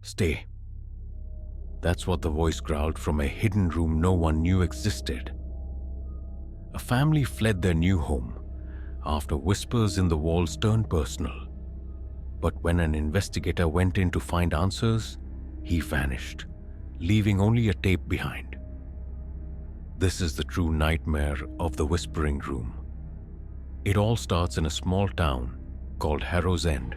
"Stay." That's what the voice growled from a hidden room no one knew existed. A family fled their new home after whispers in the walls turned personal. But when an investigator went in to find answers, he vanished, leaving only a tape behind. This is the true nightmare of the Whispering Room. It all starts in a small town called Harrow's End,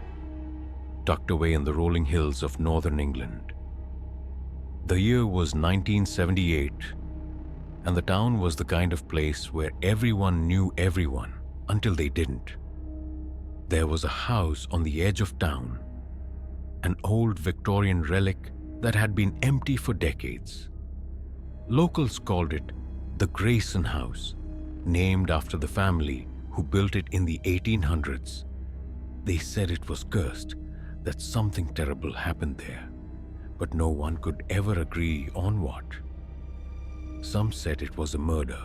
tucked away in the rolling hills of northern England. The year was 1978, and the town was the kind of place where everyone knew everyone until they didn't. There was a house on the edge of town, an old Victorian relic that had been empty for decades. Locals called it the Grayson House, named after the family who built it in the 1800s. They said it was cursed, that something terrible happened there, but no one could ever agree on what. Some said it was a murder,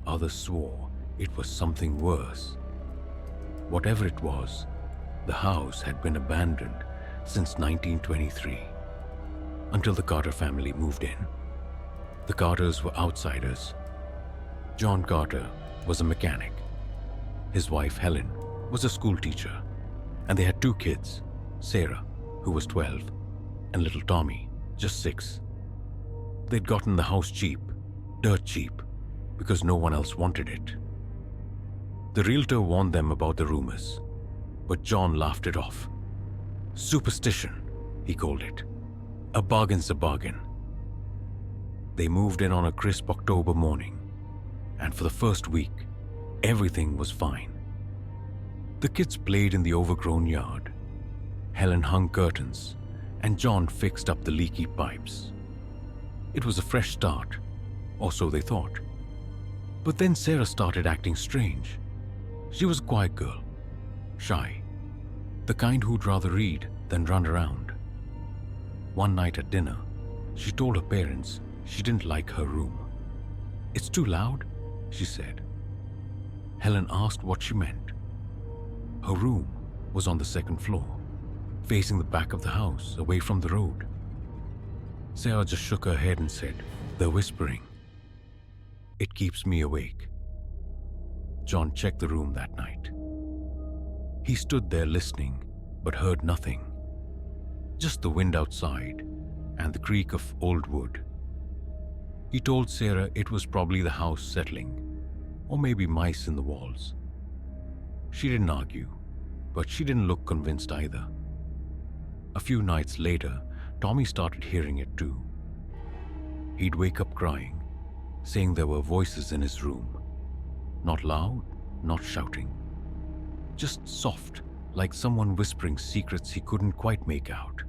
others swore it was something worse. Whatever it was, the house had been abandoned since 1923, until the Carter family moved in. The Carters were outsiders. John Carter was a mechanic. His wife, Helen, was a school teacher, and they had 2 kids, Sarah, who was 12, and little Tommy, just 6. They'd gotten the house cheap, dirt cheap, because no one else wanted it. The realtor warned them about the rumors, but John laughed it off. Superstition, he called it. A bargain's a bargain. They moved in on a crisp October morning, and for the first week, everything was fine. The kids played in the overgrown yard. Helen hung curtains, and John fixed up the leaky pipes. It was a fresh start, or so they thought. But then Sarah started acting strange. She was a quiet girl, shy, the kind who'd rather read than run around. One night at dinner, she told her parents she didn't like her room. "It's too loud," she said. Helen asked what she meant. Her room was on the 2nd floor, facing the back of the house, away from the road. Sarah just shook her head and said, "They're whispering. It keeps me awake." John checked the room that night. He stood there listening, but heard nothing. Just the wind outside and the creak of old wood. He told Sarah it was probably the house settling, or maybe mice in the walls. She didn't argue, but she didn't look convinced either. A few nights later, Tommy started hearing it too. He'd wake up crying, saying there were voices in his room. Not loud, not shouting. Just soft, like someone whispering secrets he couldn't quite make out.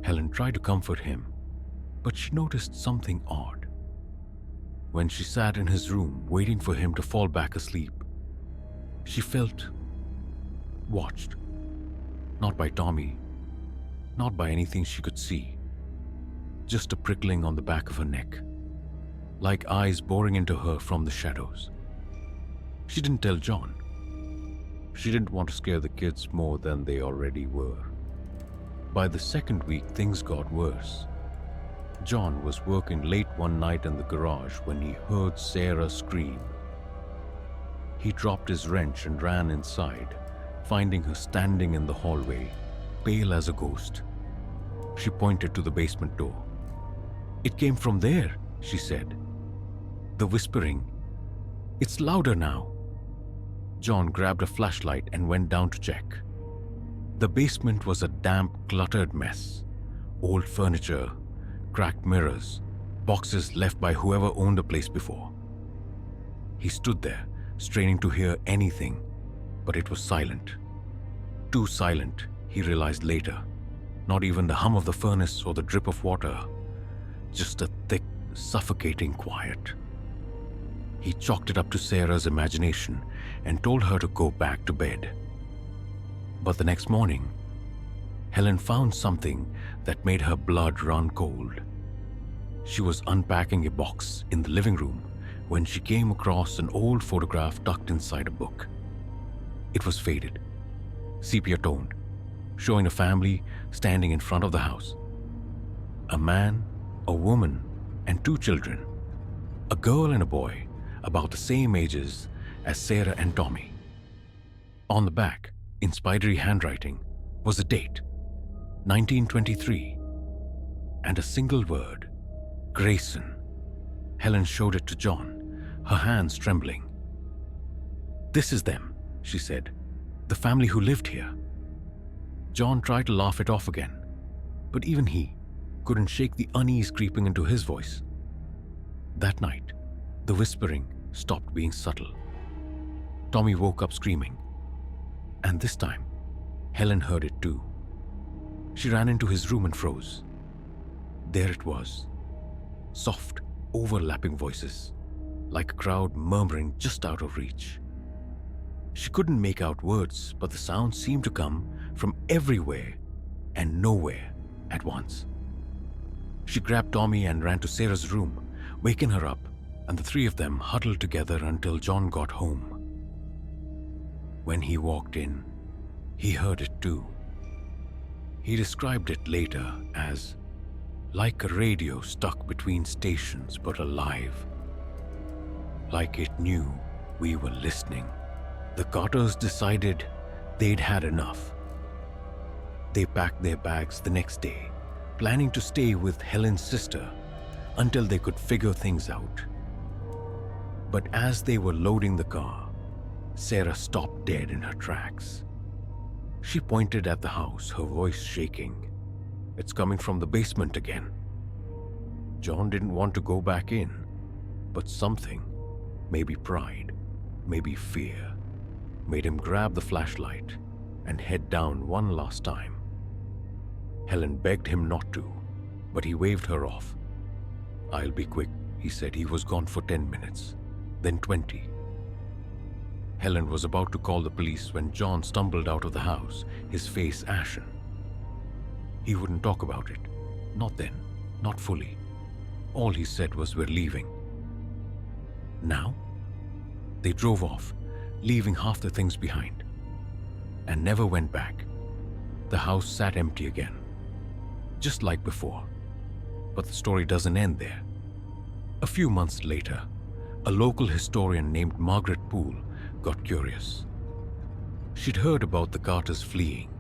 Helen tried to comfort him, but she noticed something odd. When she sat in his room waiting for him to fall back asleep, she felt watched. Not by Tommy, not by anything she could see. Just a prickling on the back of her neck, like eyes boring into her from the shadows. She didn't tell John. She didn't want to scare the kids more than they already were. By the 2nd week, things got worse. John was working late one night in the garage when he heard Sarah scream. He dropped his wrench and ran inside, finding her standing in the hallway, pale as a ghost. She pointed to the basement door. "It came from there," she said. "The whispering. It's louder now." John grabbed a flashlight and went down to check. The basement was a damp, cluttered mess. Old furniture, cracked mirrors, boxes left by whoever owned the place before. He stood there, straining to hear anything, but it was silent. Too silent, he realized later. Not even the hum of the furnace or the drip of water. Just a thick, suffocating quiet. He chalked it up to Sarah's imagination and told her to go back to bed. But the next morning, Helen found something that made her blood run cold. She was unpacking a box in the living room when she came across an old photograph tucked inside a book. It was faded, sepia-toned, showing a family standing in front of the house. A man, a woman, and 2 children. A girl and a boy, about the same ages as Sarah and Tommy. On the back, in spidery handwriting, was a date, 1923, and a single word, Grayson. Helen showed it to John, her hands trembling. "This is them," she said, "the family who lived here." John tried to laugh it off again, but even he couldn't shake the unease creeping into his voice. That night, the whispering stopped being subtle. Tommy woke up screaming, and this time, Helen heard it too. She ran into his room and froze. There it was, soft, overlapping voices, like a crowd murmuring just out of reach. She couldn't make out words, but the sound seemed to come from everywhere and nowhere at once. She grabbed Tommy and ran to Sarah's room, waking her up, and the 3 of them huddled together until John got home. When he walked in, he heard it too. He described it later as like a radio stuck between stations but alive. Like it knew we were listening. The Carters decided they'd had enough. They packed their bags the next day, planning to stay with Helen's sister until they could figure things out. But as they were loading the car, Sarah stopped dead in her tracks. She pointed at the house, her voice shaking. "It's coming from the basement again." John didn't want to go back in, but something, maybe pride, maybe fear, made him grab the flashlight and head down one last time. Helen begged him not to, but he waved her off. "I'll be quick," he said. He was gone for 10 minutes, then 20. Helen was about to call the police when John stumbled out of the house, his face ashen. He wouldn't talk about it. Not then, not fully. All he said was, "We're leaving." Now? They drove off, leaving half the things behind, and never went back. The house sat empty again, just like before. But the story doesn't end there. A few months later, a local historian named Margaret Poole got curious. She'd heard about the Carters fleeing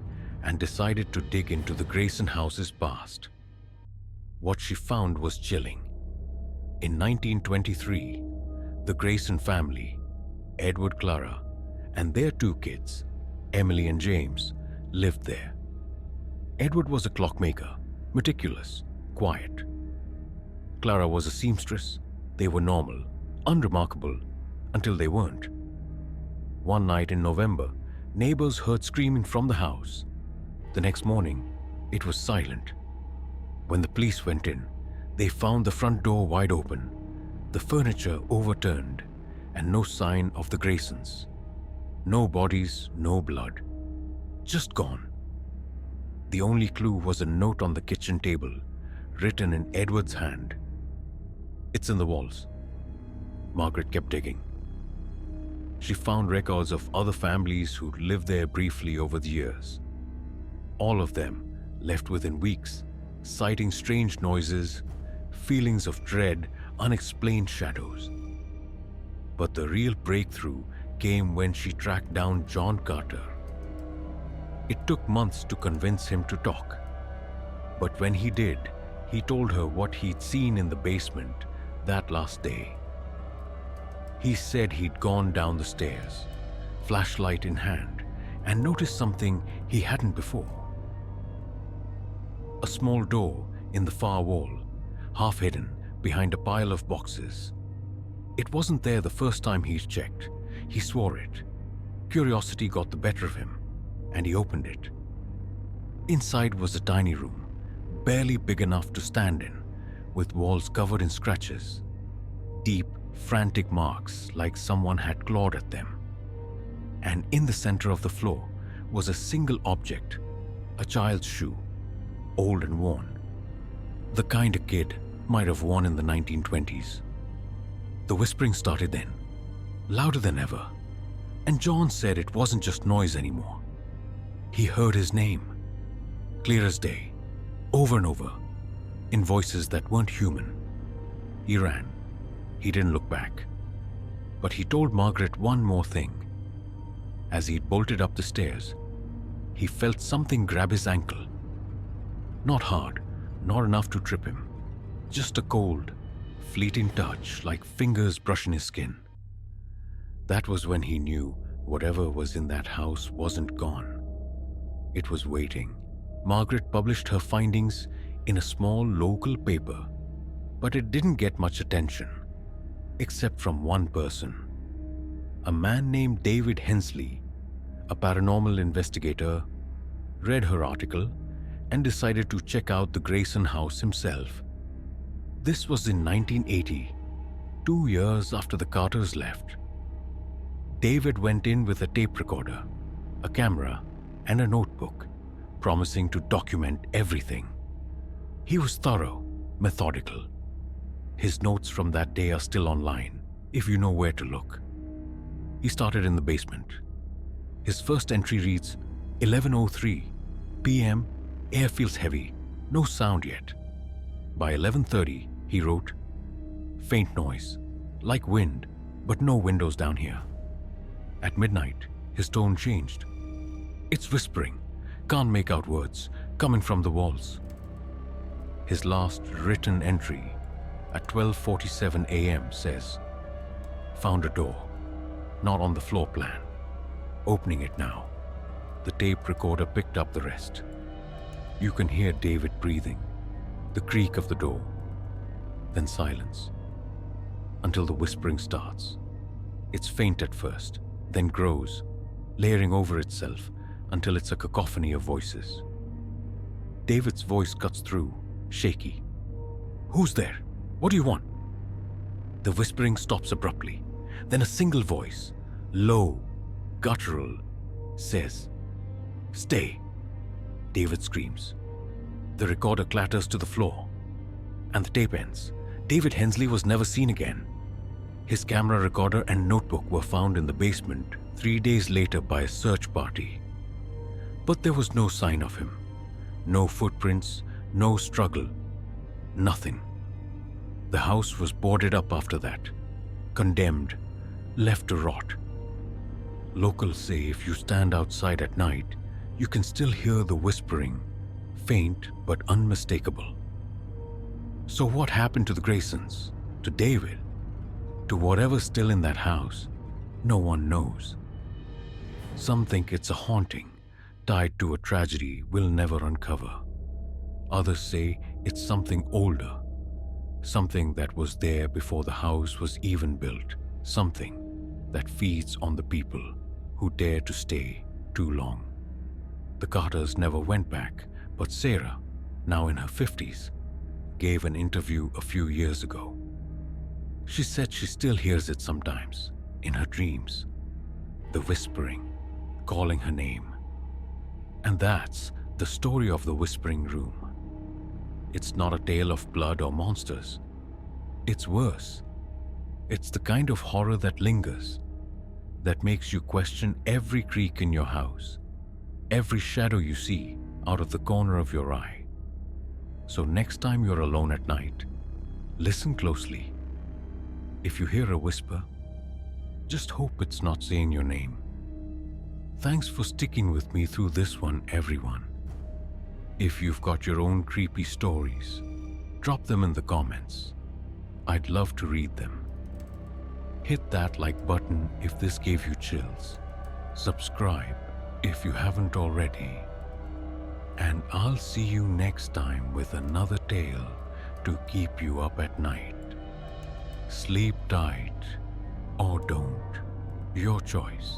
and decided to dig into the Grayson House's past. What she found was chilling. In 1923, the Grayson family, Edward, Clara, and their 2 kids, Emily and James, lived there. Edward was a clockmaker, meticulous, quiet. Clara was a seamstress. They were normal, unremarkable, until they weren't. One night in November, neighbors heard screaming from the house. The next morning, it was silent. When the police went in, they found the front door wide open, the furniture overturned, and no sign of the Graysons. No bodies, no blood. Just gone. The only clue was a note on the kitchen table, written in Edward's hand. "It's in the walls." Margaret kept digging. She found records of other families who'd lived there briefly over the years. All of them left within weeks, citing strange noises, feelings of dread, unexplained shadows. But the real breakthrough came when she tracked down John Carter. It took months to convince him to talk. But when he did, he told her what he'd seen in the basement that last day. He said he'd gone down the stairs, flashlight in hand, and noticed something he hadn't before. A small door in the far wall, half hidden behind a pile of boxes. It wasn't there the first time he'd checked. He swore it. Curiosity got the better of him, and he opened it. Inside was a tiny room, barely big enough to stand in, with walls covered in scratches. Deep, frantic marks like someone had clawed at them. And in the center of the floor was a single object, a child's shoe, old and worn. The kind a kid might have worn in the 1920s. The whispering started then, louder than ever, and John said it wasn't just noise anymore. He heard his name, clear as day, over and over, in voices that weren't human. He ran. He didn't look back. But he told Margaret one more thing. As he'd bolted up the stairs, he felt something grab his ankle. Not hard, not enough to trip him. Just a cold, fleeting touch like fingers brushing his skin. That was when he knew whatever was in that house wasn't gone. It was waiting. Margaret published her findings in a small local paper, but it didn't get much attention, except from one person. A man named David Hensley, a paranormal investigator, read her article and decided to check out the Grayson House himself. This was in 1980, 2 years after the Carters left. David went in with a tape recorder, a camera, and a notebook, promising to document everything. He was thorough, methodical. His notes from that day are still online, if you know where to look. He started in the basement. His first entry reads, 11:03 p.m., air feels heavy, no sound yet. By 11:30, he wrote, faint noise, like wind, but no windows down here. At midnight, his tone changed. It's whispering, can't make out words, coming from the walls. His last written entry at 12:47 a.m. says, found a door, not on the floor plan. Opening it now. The tape recorder picked up the rest. You can hear David breathing, the creak of the door, then silence, until the whispering starts. It's faint at first, then grows, layering over itself until it's a cacophony of voices. David's voice cuts through, shaky. Who's there? What do you want? The whispering stops abruptly. Then a single voice, low, guttural, says, stay. David screams. The recorder clatters to the floor, and the tape ends. David Hensley was never seen again. His camera recorder and notebook were found in the basement 3 days later by a search party. But there was no sign of him. No footprints, no struggle, nothing. The house was boarded up after that, condemned, left to rot. Locals say if you stand outside at night, you can still hear the whispering, faint but unmistakable. So what happened to the Graysons, to David, to whatever's still in that house? No one knows. Some think it's a haunting tied to a tragedy we'll never uncover. Others say it's something older, something that was there before the house was even built, something that feeds on the people who dare to stay too long. The Carters never went back, but Sarah, now in her 50s, gave an interview a few years ago. She said she still hears it sometimes, in her dreams, the whispering, calling her name. And that's the story of the Whispering Room. It's not a tale of blood or monsters. It's worse. It's the kind of horror that lingers, that makes you question every creak in your house, every shadow you see out of the corner of your eye. So next time you're alone at night, listen closely. If you hear a whisper, just hope it's not saying your name. Thanks for sticking with me through this one, everyone. If you've got your own creepy stories, drop them in the comments. I'd love to read them. Hit that like button if this gave you chills. Subscribe if you haven't already. And I'll see you next time with another tale to keep you up at night. Sleep tight or don't. Your choice.